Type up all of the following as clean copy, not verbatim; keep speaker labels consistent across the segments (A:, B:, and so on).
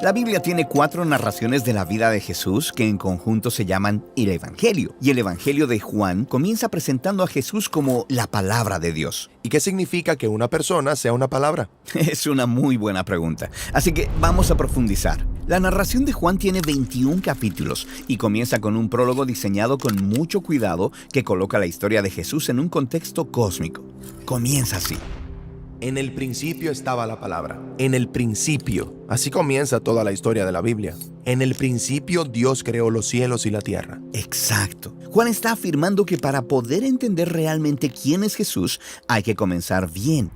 A: La Biblia tiene 4 narraciones de la vida de Jesús que en conjunto se llaman el Evangelio. Y el Evangelio de Juan comienza presentando a Jesús como la palabra de Dios.
B: ¿Y qué significa que una persona sea una palabra?
A: Es una muy buena pregunta. Así que vamos a profundizar. La narración de Juan tiene 21 capítulos y comienza con un prólogo diseñado con mucho cuidado que coloca la historia de Jesús en un contexto cósmico. Comienza así.
B: En el principio estaba la palabra. En el principio. Así comienza toda la historia de la Biblia. En el principio Dios creó los cielos y la tierra.
A: Exacto. Juan está afirmando que para poder entender realmente quién es Jesús, hay que comenzar bien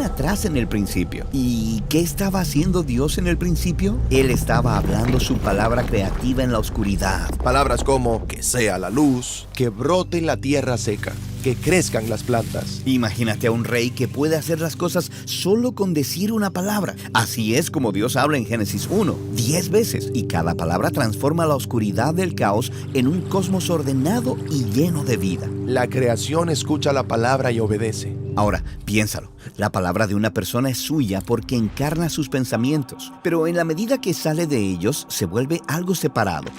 A: atrás en el principio. ¿Y qué estaba haciendo Dios en el principio? Él estaba hablando su palabra creativa en la oscuridad.
B: Palabras como que sea la luz, que brote la tierra seca, que crezcan las plantas.
A: Imagínate a un rey que puede hacer las cosas solo con decir una palabra. Así es como Dios habla en Génesis 1, 10 veces, y cada palabra transforma la oscuridad del caos en un cosmos ordenado y lleno de vida.
B: La creación escucha la palabra y obedece.
A: Ahora, piénsalo. La palabra de una persona es suya porque encarna sus pensamientos, pero en la medida que sale de ellos, se vuelve algo separado.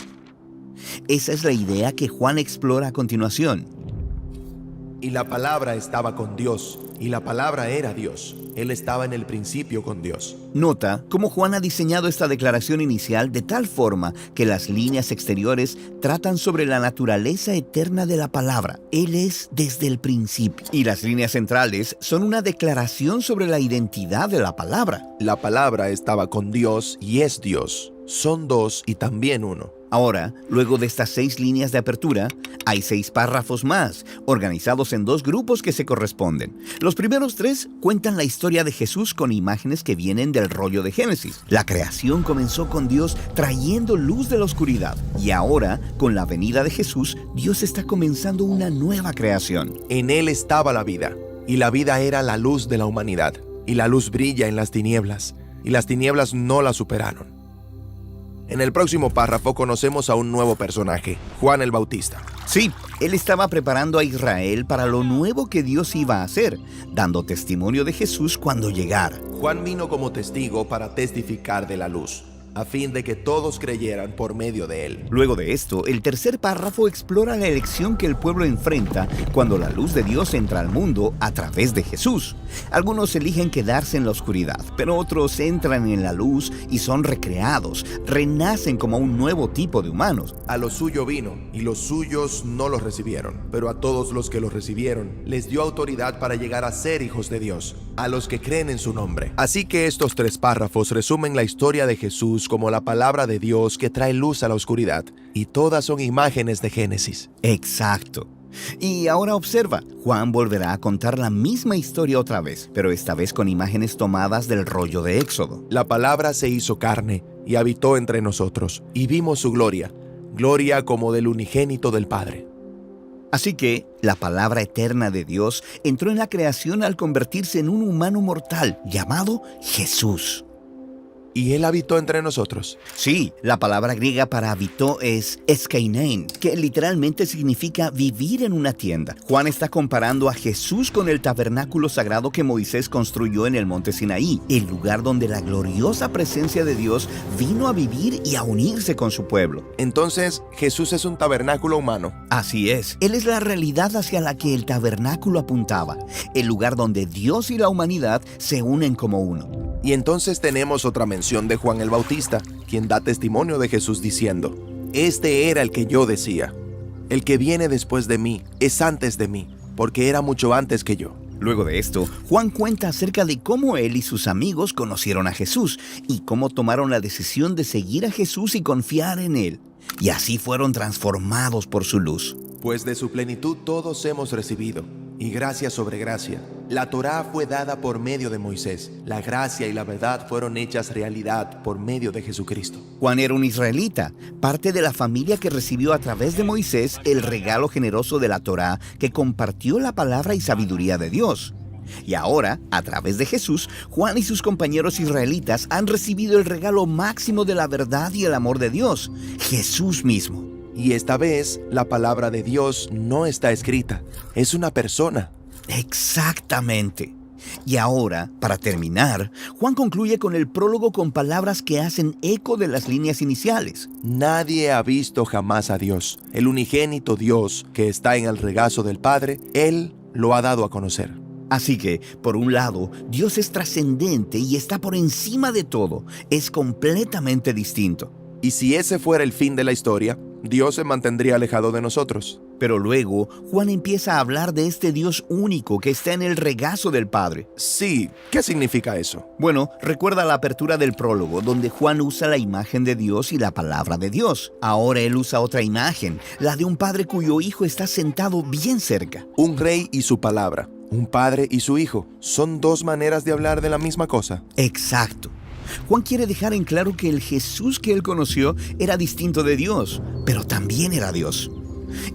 A: Esa es la idea que Juan explora a continuación.
B: Y la palabra estaba con Dios, y la palabra era Dios. Él estaba en el principio con Dios.
A: Nota cómo Juan ha diseñado esta declaración inicial de tal forma que las líneas exteriores tratan sobre la naturaleza eterna de la palabra. Él es desde el principio. Y las líneas centrales son una declaración sobre la identidad de la palabra.
B: La palabra estaba con Dios y es Dios. Son dos y también uno.
A: Ahora, luego de estas 6 líneas de apertura, hay 6 párrafos más, organizados en 2 grupos que se corresponden. Los primeros 3 cuentan la historia de Jesús con imágenes que vienen del rollo de Génesis. La creación comenzó con Dios trayendo luz de la oscuridad. Y ahora, con la venida de Jesús, Dios está comenzando una nueva creación.
B: En Él estaba la vida, y la vida era la luz de la humanidad. Y la luz brilla en las tinieblas, y las tinieblas no la superaron. En el próximo párrafo conocemos a un nuevo personaje, Juan el Bautista.
A: Sí, él estaba preparando a Israel para lo nuevo que Dios iba a hacer, dando testimonio de Jesús cuando llegara.
B: Juan vino como testigo para testificar de la luz, a fin de que todos creyeran por medio de él.
A: Luego de esto, el tercer párrafo explora la elección que el pueblo enfrenta cuando la luz de Dios entra al mundo a través de Jesús. Algunos eligen quedarse en la oscuridad, pero otros entran en la luz y son recreados, renacen como un nuevo tipo de humanos.
B: A lo suyo vino, y los suyos no los recibieron, pero a todos los que los recibieron, les dio autoridad para llegar a ser hijos de Dios, a los que creen en su nombre. Así que estos 3 párrafos resumen la historia de Jesús como la palabra de Dios que trae luz a la oscuridad, y todas son imágenes de Génesis.
A: Exacto. Y ahora observa, Juan volverá a contar la misma historia otra vez, pero esta vez con imágenes tomadas del rollo de Éxodo.
B: La palabra se hizo carne y habitó entre nosotros, y vimos su gloria, gloria como del unigénito del Padre.
A: Así que la palabra eterna de Dios entró en la creación al convertirse en un humano mortal llamado Jesús.
B: ¿Y él habitó entre nosotros?
A: Sí, la palabra griega para habitó es eskeinein, que literalmente significa vivir en una tienda. Juan está comparando a Jesús con el tabernáculo sagrado que Moisés construyó en el monte Sinaí, el lugar donde la gloriosa presencia de Dios vino a vivir y a unirse con su pueblo.
B: Entonces, Jesús es un tabernáculo humano.
A: Así es, Él es la realidad hacia la que el tabernáculo apuntaba, el lugar donde Dios y la humanidad se unen como uno.
B: Y entonces tenemos otra mención de Juan el Bautista, quien da testimonio de Jesús diciendo: Este era el que yo decía, el que viene después de mí es antes de mí, porque era mucho antes que yo.
A: Luego de esto, Juan cuenta acerca de cómo él y sus amigos conocieron a Jesús y cómo tomaron la decisión de seguir a Jesús y confiar en él. Y así fueron transformados por su luz.
B: Pues de su plenitud todos hemos recibido, y gracia sobre gracia. La Torá fue dada por medio de Moisés. La gracia y la verdad fueron hechas realidad por medio de Jesucristo.
A: Juan era un israelita, parte de la familia que recibió a través de Moisés el regalo generoso de la Torá que compartió la palabra y sabiduría de Dios. Y ahora, a través de Jesús, Juan y sus compañeros israelitas han recibido el regalo máximo de la verdad y el amor de Dios, Jesús mismo.
B: Y esta vez, la palabra de Dios no está escrita, es una persona.
A: Exactamente. Y ahora, para terminar, Juan concluye con el prólogo con palabras que hacen eco de las líneas iniciales.
B: Nadie ha visto jamás a Dios. El unigénito Dios que está en el regazo del Padre, Él lo ha dado a conocer.
A: Así que, por un lado, Dios es trascendente y está por encima de todo. Es completamente distinto.
B: Y si ese fuera el fin de la historia, Dios se mantendría alejado de nosotros.
A: Pero luego, Juan empieza a hablar de este Dios único que está en el regazo del Padre.
B: Sí, ¿qué significa eso?
A: Bueno, recuerda la apertura del prólogo, donde Juan usa la imagen de Dios y la palabra de Dios. Ahora él usa otra imagen, la de un padre cuyo hijo está sentado bien cerca.
B: Un rey y su palabra, un padre y su hijo, ¿son dos maneras de hablar de la misma cosa?
A: Exacto. Juan quiere dejar en claro que el Jesús que él conoció era distinto de Dios, pero también era Dios.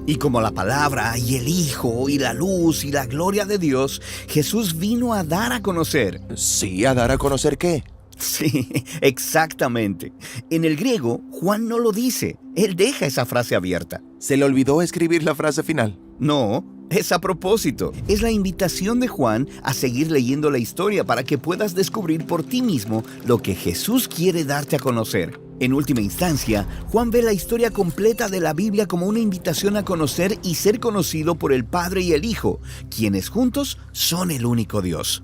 A: Y como la palabra y el Hijo y la luz y la gloria de Dios, Jesús vino a dar a conocer.
B: Sí, ¿a dar a conocer qué?
A: Sí, exactamente. En el griego, Juan no lo dice. Él deja esa frase abierta.
B: ¿Se le olvidó escribir la frase final?
A: No, es a propósito. Es la invitación de Juan a seguir leyendo la historia para que puedas descubrir por ti mismo lo que Jesús quiere darte a conocer. En última instancia, Juan ve la historia completa de la Biblia como una invitación a conocer y ser conocido por el Padre y el Hijo, quienes juntos son el único Dios.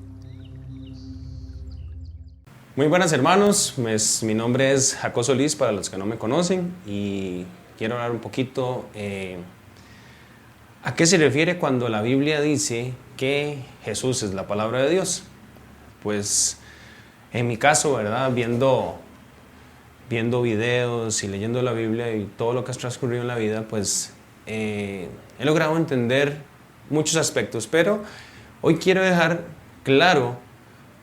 C: Muy buenas hermanos, mi nombre es Jacob Solís para los que no me conocen y quiero hablar un poquito a qué se refiere cuando la Biblia dice que Jesús es la palabra de Dios. Pues en mi caso, ¿verdad? Viendo videos y leyendo la Biblia y todo lo que ha transcurrido en la vida, pues he logrado entender muchos aspectos, pero hoy quiero dejar claro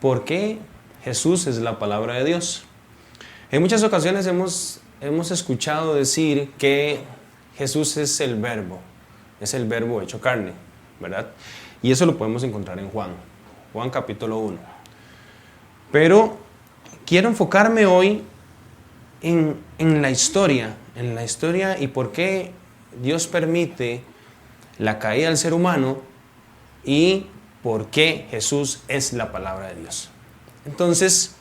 C: por qué Jesús es la palabra de Dios. En muchas ocasiones hemos escuchado decir que Jesús es el verbo hecho carne, ¿verdad? Y eso lo podemos encontrar en Juan capítulo 1. Pero quiero enfocarme hoy en la historia y por qué Dios permite la caída del ser humano y por qué Jesús es la palabra de Dios. Entonces,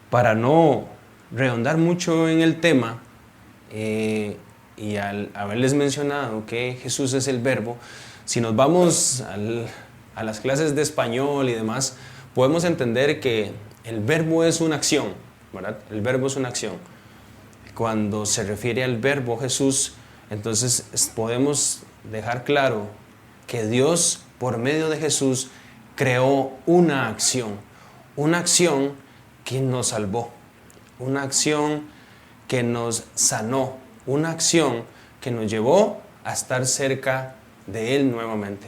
C: para no redondar mucho en el tema, y al haberles mencionado que Jesús es el verbo, si nos vamos a las clases de español y demás, podemos entender que el verbo es una acción, ¿verdad? El verbo es una acción. Cuando se refiere al verbo Jesús, entonces podemos dejar claro que Dios, por medio de Jesús, creó una acción que nos salvó, una acción que nos sanó, una acción que nos llevó a estar cerca de Él nuevamente.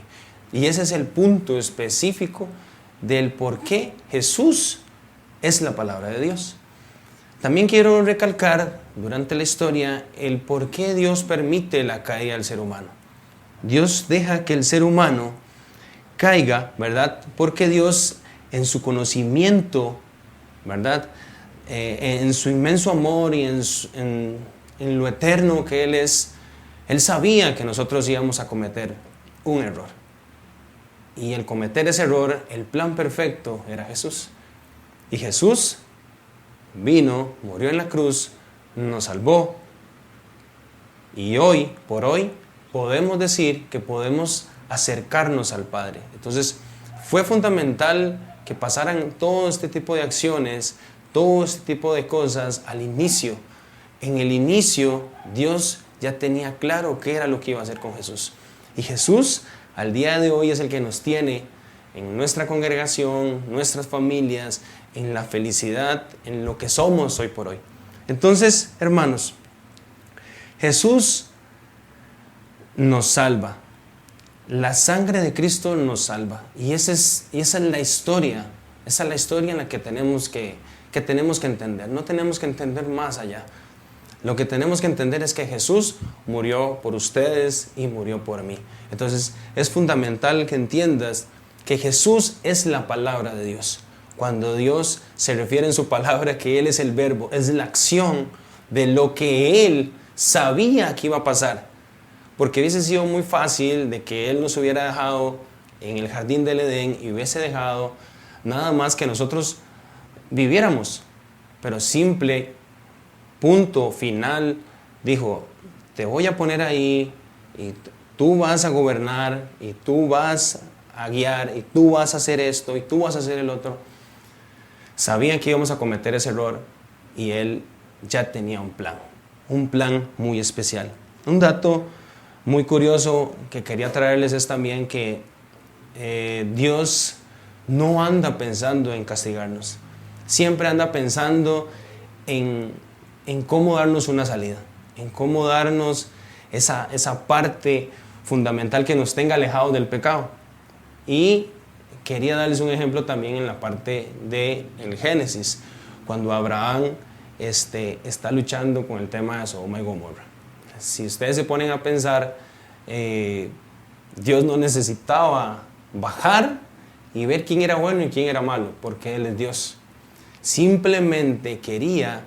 C: Y ese es el punto específico del por qué Jesús es la palabra de Dios. También quiero recalcar durante la historia el por qué Dios permite la caída del ser humano. Dios deja que el ser humano caiga, ¿verdad? Porque Dios, en su conocimiento, ¿verdad? En su inmenso amor y en lo eterno que Él es, Él sabía que nosotros íbamos a cometer un error. Y el cometer ese error, el plan perfecto era Jesús. Y Jesús vino, murió en la cruz, nos salvó. Y hoy, por hoy, podemos decir que podemos acercarnos al Padre. Entonces, fue fundamental que pasaran todo este tipo de acciones, todo este tipo de cosas al inicio. En el inicio, Dios ya tenía claro qué era lo que iba a hacer con Jesús. Y Jesús, al día de hoy, es el que nos tiene en nuestra congregación, nuestras familias, en la felicidad, en lo que somos hoy por hoy. Entonces, hermanos, Jesús nos salva. La sangre de Cristo nos salva. Y esa es la historia. Esa es la historia en la que tenemos que entender. No tenemos que entender más allá. Lo que tenemos que entender es que Jesús murió por ustedes y murió por mí. Entonces, es fundamental que entiendas que Jesús es la palabra de Dios. Cuando Dios se refiere en su palabra que Él es el verbo, es la acción de lo que Él sabía que iba a pasar. Porque hubiese sido muy fácil de que Él nos hubiera dejado en el jardín del Edén y hubiese dejado nada más que nosotros viviéramos. Pero simple, punto final, dijo, te voy a poner ahí y tú vas a gobernar y tú vas a guiar y tú vas a hacer esto y tú vas a hacer el otro. Sabían que íbamos a cometer ese error y él ya tenía un plan muy especial. Un dato muy curioso que quería traerles es también que Dios no anda pensando en castigarnos, siempre anda pensando en cómo darnos una salida, en cómo darnos esa parte fundamental que nos tenga alejados del pecado. Y quería darles un ejemplo también en la parte del Génesis, cuando Abraham está luchando con el tema de Sodoma y Gomorra. Si ustedes se ponen a pensar, Dios no necesitaba bajar y ver quién era bueno y quién era malo, porque Él es Dios. Simplemente quería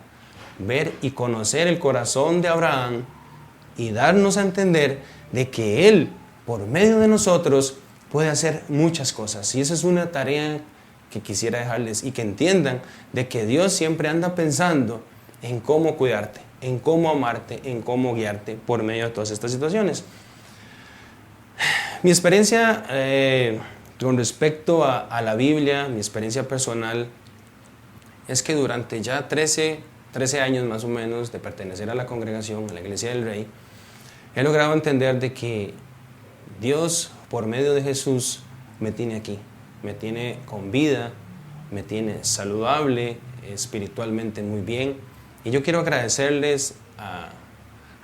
C: ver y conocer el corazón de Abraham y darnos a entender de que Él, por medio de nosotros, puede hacer muchas cosas. Y esa es una tarea que quisiera dejarles, y que entiendan de que Dios siempre anda pensando en cómo cuidarte, en cómo amarte, en cómo guiarte por medio de todas estas situaciones. Mi experiencia con respecto a la Biblia, mi experiencia personal, es que durante ya 13 años más o menos de pertenecer a la congregación, a la Iglesia del Rey, he logrado entender de que Dios, por medio de Jesús, me tiene aquí, me tiene con vida, me tiene saludable, espiritualmente muy bien. Y yo quiero agradecerles a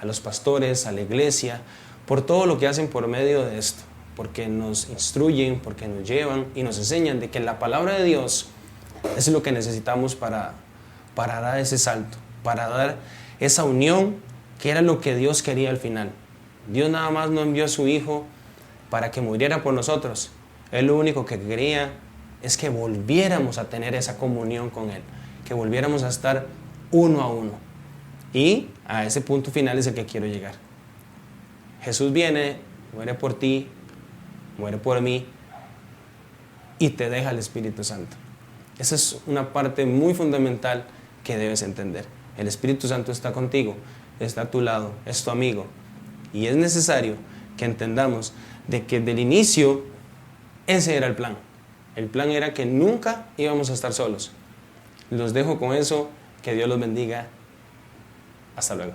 C: los pastores, a la iglesia, por todo lo que hacen por medio de esto, porque nos instruyen, porque nos llevan y nos enseñan de que la palabra de Dios es lo que necesitamos para dar ese salto, para dar esa unión que era lo que Dios quería al final. Dios nada más no envió a su Hijo para que muriera por nosotros. Él lo único que quería es que volviéramos a tener esa comunión con Él, que volviéramos a estar uno a uno. Y a ese punto final es el que quiero llegar. Jesús viene, muere por ti, muere por mí y te deja el Espíritu Santo. Esa es una parte muy fundamental que debes entender. El Espíritu Santo está contigo, está a tu lado, es tu amigo. Y es necesario que entendamos de que del inicio ese era el plan. El plan era que nunca íbamos a estar solos. Los dejo con eso. Que Dios los bendiga. Hasta luego.